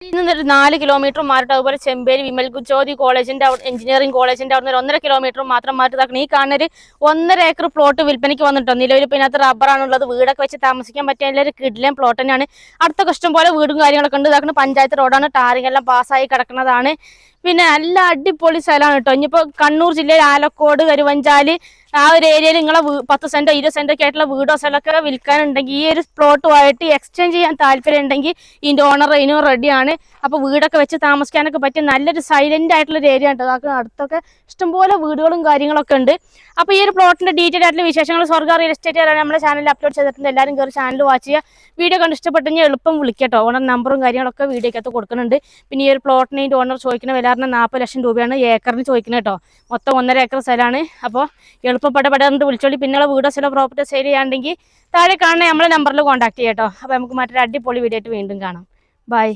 ഇന്നൊരു 4 കിലോമീറ്റർ മാറിട്ട് അതുപോലെ ചെമ്പേരി വിമൽ ജ്യോതി കോളേജിന്റെ എഞ്ചിനീയറിംഗ് കോളേജിന്റെ അവിടെ നിന്ന് 1.5 കിലോമീറ്റർ മാത്രം മാറ്റി ഈ കാണുന്നൊരു 1.5 ഏക്കർ പ്ലോട്ട് വിൽപ്പനയ്ക്ക് വന്നിട്ടോ. നിലവിൽ ഇതിനകത്ത് റബ്ബറാണുള്ളത്. വീടൊക്കെ വെച്ച് താമസിക്കാൻ പറ്റിയ ഒരു കിടിലൻ പ്ലോട്ട് തന്നെയാണ്. അടുത്ത ഇഷ്ടം പോലെ വീടും കാര്യങ്ങളൊക്കെ ഉണ്ട്. ഇതാക്കുന്ന പഞ്ചായത്ത് റോഡാണ്. ടാറിംഗ് എല്ലാം പാസ്സായി കിടക്കുന്നതാണ്. പിന്നെ നല്ല അടിപൊളി സ്ഥലമാണ് കേട്ടോ. ഇനിയിപ്പോൾ കണ്ണൂർ ജില്ലയിൽ ആലക്കോട് കരുവഞ്ചാല് ആ ഒരു ഏരിയയിൽ നിങ്ങളെ 10 സെന്റോ 20 സെന്റോ ഒക്കെ ആയിട്ടുള്ള വീടോ സ്ഥലമൊക്കെ വിൽക്കാനുണ്ടെങ്കിൽ ഈ ഒരു പ്ലോട്ടുമായിട്ട് എക്സ്ചേഞ്ച് ചെയ്യാൻ താല്പര്യം ഉണ്ടെങ്കിൽ ഇതിന്റെ ഓണർ ഇതിനും റെഡിയാണ്. അപ്പോൾ വീടൊക്കെ വെച്ച് താമസിക്കാനൊക്കെ പറ്റിയ നല്ലൊരു സൈലന്റ് ആയിട്ടുള്ള ഒരു ഏരിയ ഉണ്ട്. അതൊക്കെ അടുത്തൊക്കെ ഇഷ്ടംപോലെ വീടുകളും കാര്യങ്ങളൊക്കെ ഉണ്ട്. അപ്പോൾ ഈ ഒരു പ്ലോട്ടിന്റെ ഡീറ്റെയിൽ ആയിട്ടുള്ള വിശേഷങ്ങൾ സ്വർഗ്ഗ റിയൽ എസ്റ്റേറ്റ് നമ്മുടെ ചാനലിൽ അപ്ലോഡ് ചെയ്തിട്ടുണ്ട്. എല്ലാവരും കയറി ചാനൽ വാച്ച് ചെയ്യുക. വീഡിയോ കണ്ട് ഇഷ്ടപ്പെട്ടെങ്കിൽ എളുപ്പം വിളിക്കട്ടോ. ഓണർ നമ്പറും കാര്യങ്ങളൊക്കെ വീഡിയോക്കകത്ത് കൊടുക്കുന്നുണ്ട്. പിന്നെ ഈ ഒരു പ്ലോട്ടിന് ഇതിന്റെ ഓണർ ചോദിക്കുന്ന വില 40 ലക്ഷം രൂപയാണ് ഏക്കറിന് ചോദിക്കുന്നത് കേട്ടോ. മൊത്തം 1.5 ഏക്കർ സ്ഥലമാണ്. അപ്പോൾ എളുപ്പപ്പെടപ്പെടാറുണ്ട് വിളിച്ചോളി. പിന്നെയുള്ള വീടോ സ്ഥലോ പ്രോപ്പർട്ടി സെയിൽ ചെയ്യാണ്ടെങ്കിൽ താഴെ കാണുന്ന നമ്മളെ നമ്പറിൽ കോൺടാക്ട് ചെയ്യാം കേട്ടോ. അപ്പോൾ നമുക്ക് മറ്റൊരു അടിപൊളി വീഡിയോ ആയിട്ട് വീണ്ടും കാണാം. ബൈ.